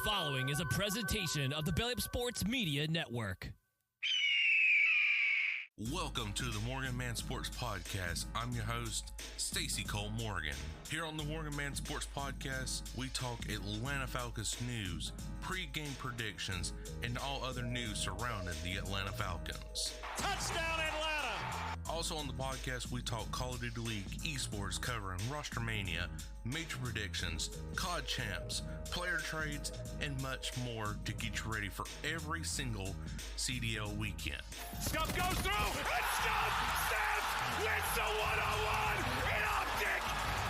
following is a presentation of the Belly Up Sports Media Network. Welcome to the Morgan Man Sports Podcast. I'm your host, Stacy Cole Morgan. Here on the Morgan Man Sports Podcast, we talk Atlanta Falcons news, pre-game predictions, and all other news surrounding the Atlanta Falcons. Touchdown, Atlanta! Also on the podcast, we talk Call of Duty League, Esports, covering Roster Mania, major predictions, COD champs, player trades, and much more to get you ready for every single CDL weekend. Scuff goes through, and Scuff snaps, wins the one-on-one in optic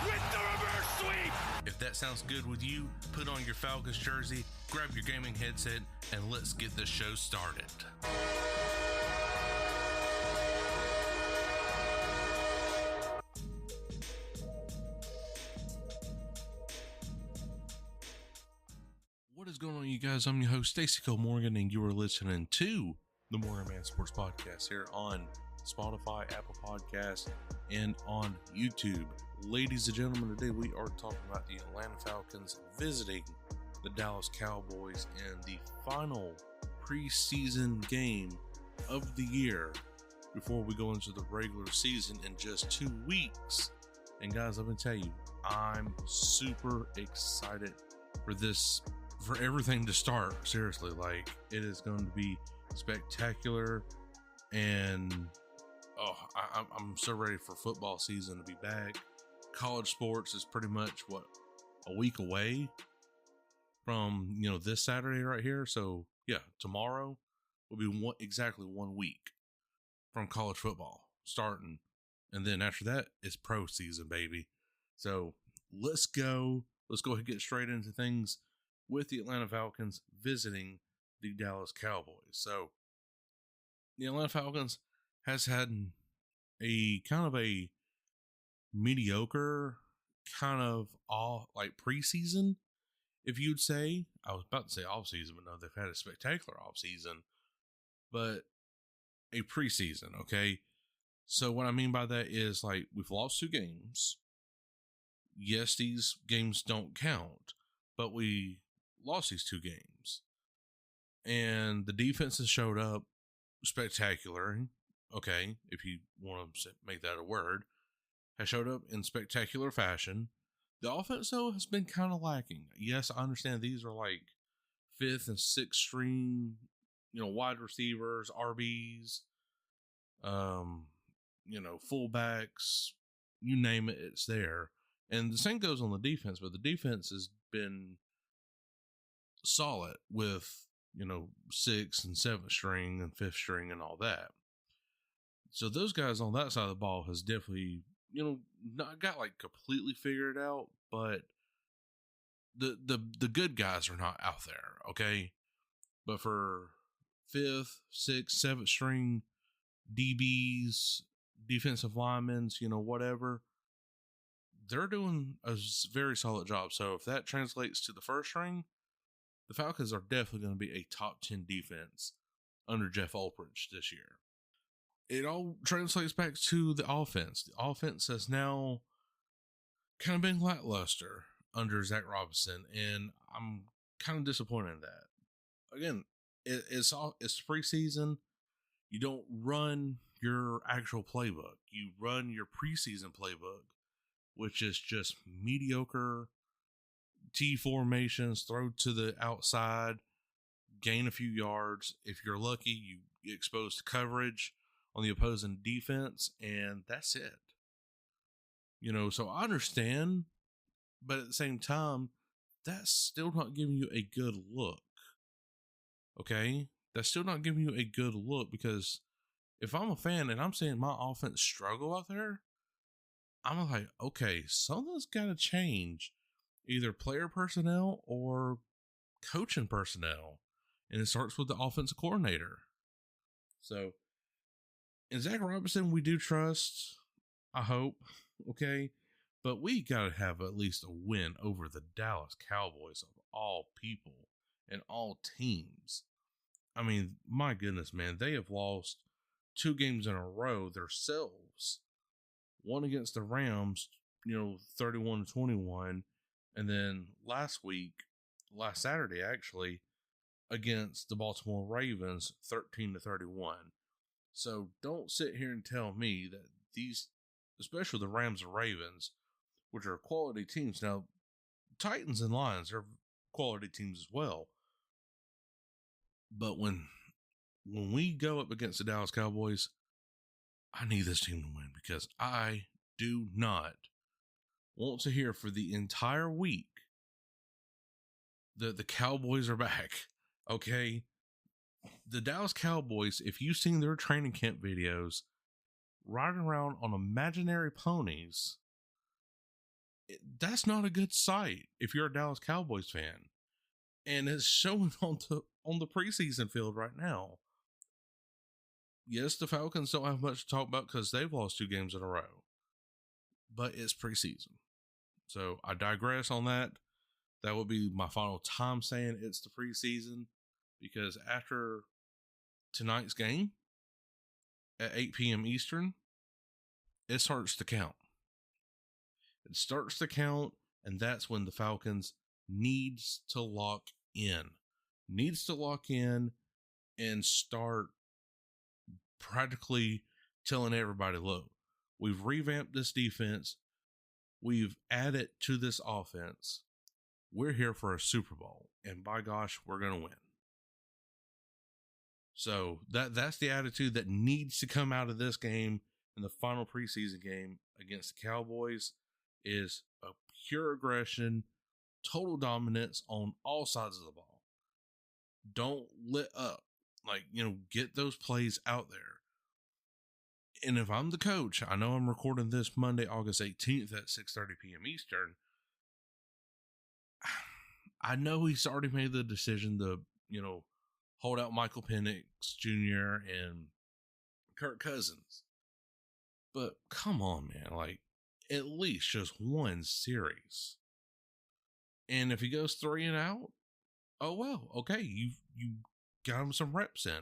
with the reverse sweep. If that sounds good with you, put on your Falcons jersey, grab your gaming headset, and let's get this show started. What is going on, you guys? I'm your host, Stacy Cole Morgan, and you are listening to the Morgan Man Sports Podcast here on Spotify, Apple Podcasts, and on YouTube. Ladies and gentlemen, today we are talking about the Atlanta Falcons visiting the Dallas Cowboys in the final preseason game of the year before we go into the regular season in just 2 weeks. And guys, I'm going to tell you, I'm super excited for this, for everything to start. Seriously, like, it is going to be spectacular, and I'm so ready for football season to be back. College sports is pretty much a week away from this Saturday right here. So yeah, tomorrow will be exactly 1 week from college football starting, and then after that it's pro season, baby. So let's go ahead and get straight into things with the Atlanta Falcons visiting the Dallas Cowboys. So the Atlanta Falcons has had a kind of a mediocre kind of preseason, if you'd say. I was about to say off season, but no, they've had a spectacular off season, but a preseason. Okay. So what I mean by that is, like, we've lost 2 games. Yes, these games don't count, but we lost these 2 games, and the defense has showed up spectacular. Okay, if you want to make that a word, has showed up in spectacular fashion. The offense, though, has been kind of lacking. Yes, I understand these are like 5th and 6th string, wide receivers, RBs, fullbacks, you name it, it's there. And the same goes on the defense, but the defense has been solid with 6th and 7th string and 5th string and all that. So those guys on that side of the ball has definitely not got like completely figured out, but the good guys are not out there. Okay, but for 5th, 6th, 7th string DBs, defensive linemen, whatever, they're doing a very solid job. So if that translates to the first string, the Falcons are definitely going to be a top 10 defense under Jeff Ulbrich this year. It all translates back to the offense. The offense has now kind of been lackluster under Zach Robinson, and I'm kind of disappointed in that. Again, it's preseason. You don't run your actual playbook. You run your preseason playbook, which is just mediocre T formations, throw to the outside, gain a few yards. If you're lucky, you get exposed to coverage on the opposing defense, and that's it. So I understand, but at the same time, that's still not giving you a good look. Okay? That's still not giving you a good look, because if I'm a fan and I'm seeing my offense struggle out there, I'm like, okay, something's got to change. Either player personnel or coaching personnel. And it starts with the offensive coordinator. So, in Zach Robinson, we do trust, I hope, okay? But we got to have at least a win over the Dallas Cowboys, of all people and all teams. I mean, my goodness, man, they have lost 2 games in a row themselves. One against the Rams, 31-21. And then last week last Saturday, actually, against the Baltimore Ravens, 13-31. So don't sit here and tell me that these, especially the Rams and Ravens, which are quality teams. Now, Titans and Lions are quality teams as well. But when we go up against the Dallas Cowboys, I need this team to win, because I do not want to hear for the entire week that the Cowboys are back. Okay? The Dallas Cowboys, if you've seen their training camp videos, riding around on imaginary ponies, that's not a good sight if you're a Dallas Cowboys fan. And it's showing on the preseason field right now. Yes, the Falcons don't have much to talk about because they've lost 2 games in a row. But it's preseason. So I digress on that. That would be my final time saying it's the preseason. Because after tonight's game at 8 p.m. Eastern, it starts to count. It starts to count, and that's when the Falcons needs to lock in. Needs to lock in and start practically telling everybody, look, we've revamped this defense. We've added to this offense. We're here for a Super Bowl, and by gosh, we're going to win. So that's the attitude that needs to come out of this game, in the final preseason game against the Cowboys, is a pure aggression, total dominance on all sides of the ball. Don't let up. Get those plays out there. And if I'm the coach, I know I'm recording this Monday, August 18th at 6:30 p.m. Eastern. I know he's already made the decision to, hold out Michael Penix Jr. and Kirk Cousins. But come on, man. At least just one series. And if he goes 3 and out, oh well, okay, you got him some reps in.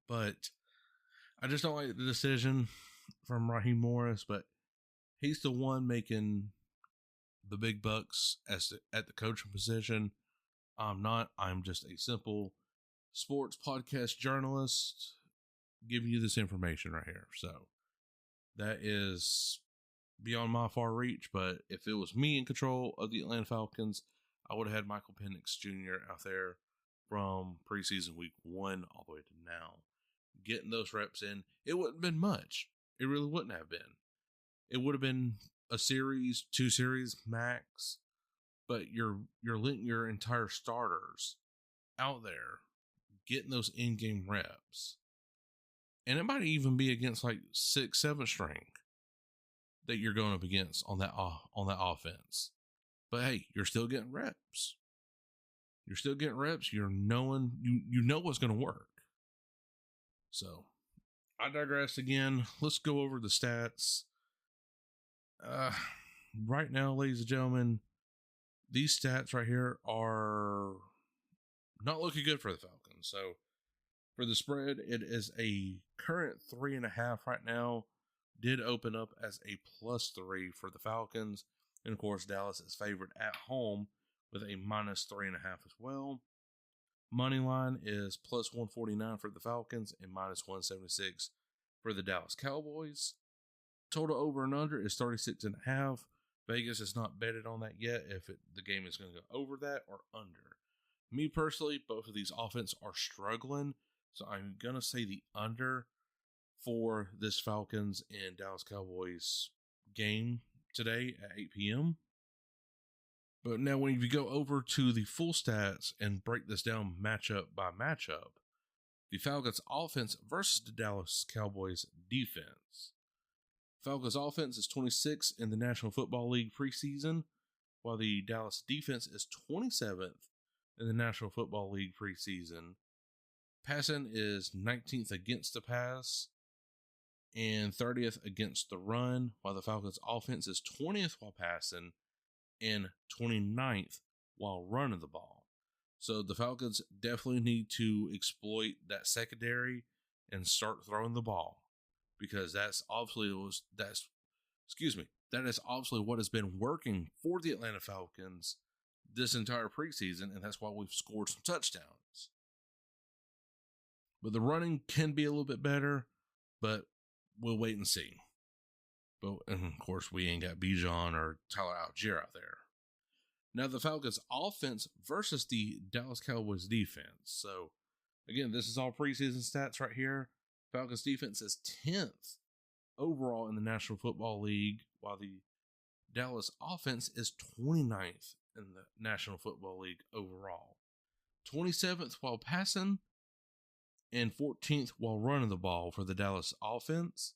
But I just don't like the decision from Raheem Morris, but he's the one making the big bucks at the coaching position. I'm not. I'm just a simple sports podcast journalist giving you this information right here. So that is beyond my far reach, but if it was me in control of the Atlanta Falcons, I would have had Michael Penix Jr. out there from preseason week 1 all the way to now. Getting those reps in, it wouldn't have been much. It really wouldn't have been. It would have been a series, 2 series max, but you're letting your entire starters out there getting those in-game reps. And it might even be against 6, 7 string that you're going up against on that offense. But hey, you're still getting reps. You're still getting reps. You're knowing you know what's going to work. So I digress again. Let's go over the stats. Right now, ladies and gentlemen, these stats right here are not looking good for the Falcons. So for the spread, it is a current 3.5 right now. Did open up as a +3 for the Falcons. And of course, Dallas is favored at home with a -3.5 as well. Money line is +149 for the Falcons and -176 for the Dallas Cowboys. Total over and under is 36.5. Vegas is not betted on that yet if the game is going to go over that or under. Me personally, both of these offenses are struggling, so I'm going to say the under for this Falcons and Dallas Cowboys game today at 8 p.m. But now when you go over to the full stats and break this down matchup by matchup, the Falcons offense versus the Dallas Cowboys defense. Falcons offense is 26th in the National Football League preseason, while the Dallas defense is 27th in the National Football League preseason. Passing is 19th against the pass and 30th against the run, while the Falcons offense is 20th while passing and 29th while running the ball. So the Falcons definitely need to exploit that secondary and start throwing the ball, because that is obviously what has been working for the Atlanta Falcons this entire preseason, and that's why we've scored some touchdowns. But the running can be a little bit better, but we'll wait and see. But, and of course, we ain't got Bijan or Tyler Algier out there. Now, the Falcons' offense versus the Dallas Cowboys' defense. So, again, this is all preseason stats right here. Falcons' defense is 10th overall in the National Football League, while the Dallas offense is 29th in the National Football League overall. 27th while passing, and 14th while running the ball for the Dallas offense.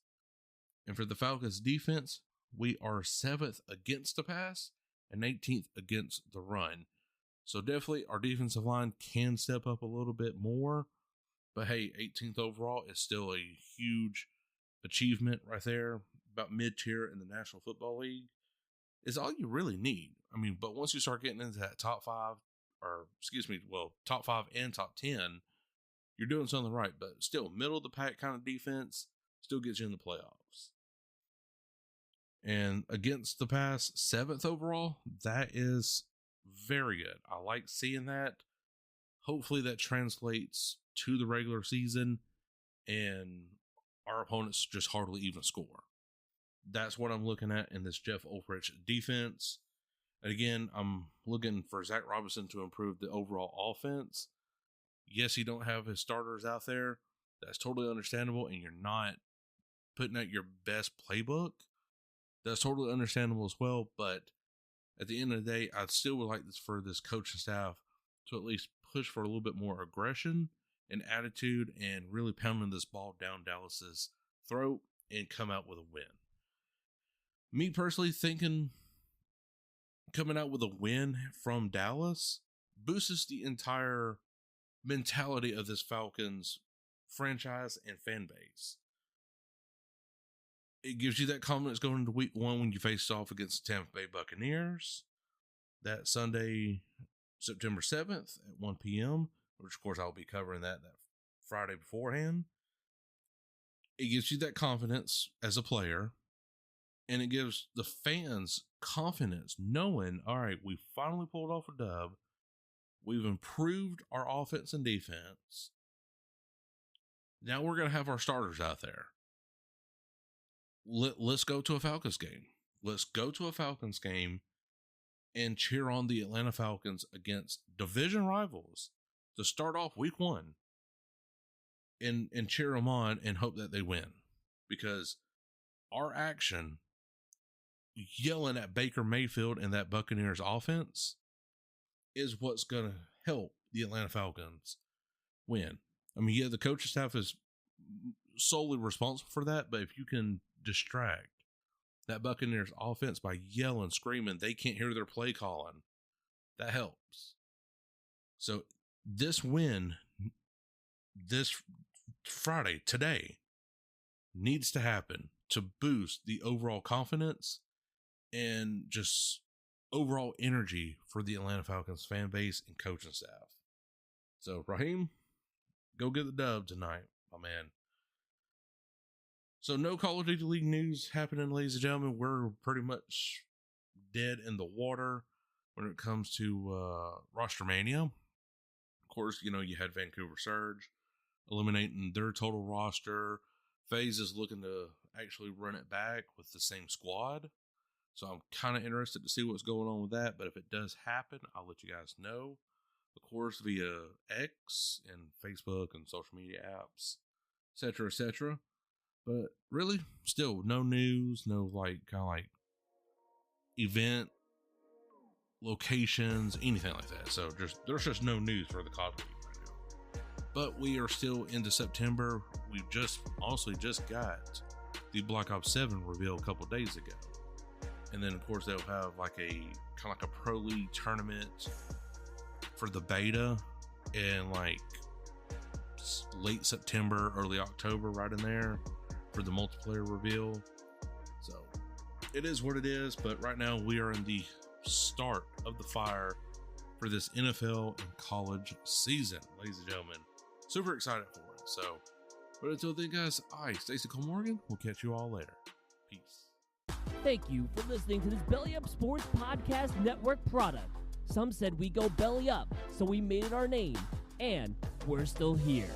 And for the Falcons defense, we are 7th against the pass and 18th against the run. So definitely our defensive line can step up a little bit more. But hey, 18th overall is still a huge achievement right there. About mid-tier in the National Football League is all you really need. I mean, but once you start getting into that top 5, top 5 and top 10, you're doing something right. But still, middle of the pack kind of defense still gets you in the playoffs. And against the pass, 7th overall, that is very good. I like seeing that. Hopefully that translates to the regular season and our opponents just hardly even score. That's what I'm looking at in this Jeff Ulrich defense. And again, I'm looking for Zach Robinson to improve the overall offense. Yes, he don't have his starters out there. That's totally understandable, and you're not putting out your best playbook. That's totally understandable as well, but at the end of the day, I still would like this for this coaching staff to at least push for a little bit more aggression and attitude and really pounding this ball down Dallas's throat and come out with a win. Me personally thinking coming out with a win from Dallas boosts the entire mentality of this Falcons franchise and fan base. It gives you that confidence going into week 1 when you face off against the Tampa Bay Buccaneers. That Sunday, September 7th at 1 p.m., which of course I'll be covering that Friday beforehand. It gives you that confidence as a player, and it gives the fans confidence knowing, all right, we finally pulled off a dub. We've improved our offense and defense. Now we're going to have our starters out there. Let's go to a Falcons game. Let's go to a Falcons game and cheer on the Atlanta Falcons against division rivals to start off week 1 and cheer them on and hope that they win. Because our action yelling at Baker Mayfield and that Buccaneers offense is what's going to help the Atlanta Falcons win. I mean, yeah, the coaching staff is solely responsible for that, but if you can distract that Buccaneers offense by yelling, screaming, they can't hear their play calling, that helps. So this win this Friday, today, needs to happen to boost the overall confidence and just overall energy for the Atlanta Falcons fan base and coaching staff. So, Raheem, go get the dub tonight, my man. So, no Call of Duty League news happening, ladies and gentlemen. We're pretty much dead in the water when it comes to roster mania. Of course, you know, you had Vancouver Surge eliminating their total roster. FaZe is looking to actually run it back with the same squad. So I'm kind of interested to see what's going on with that. But if it does happen, I'll let you guys know. Of course, via X and Facebook and social media apps, etc., etc. But really, still no news, no event locations, anything like that. So there's just no news for the COD League right now. But we are still into September. We just got the Black Ops 7 reveal a couple days ago. And then, of course, they'll have a pro league tournament for the beta in late September, early October, right in there for the multiplayer reveal. So it is what it is. But right now we are in the start of the fire for this NFL and college season, ladies and gentlemen. Super excited for it. So, but until then, guys, Stacy Morgan, we'll catch you all later. Peace. Thank you for listening to this Belly Up Sports Podcast Network product. Some said we go belly up, so we made it our name, and we're still here.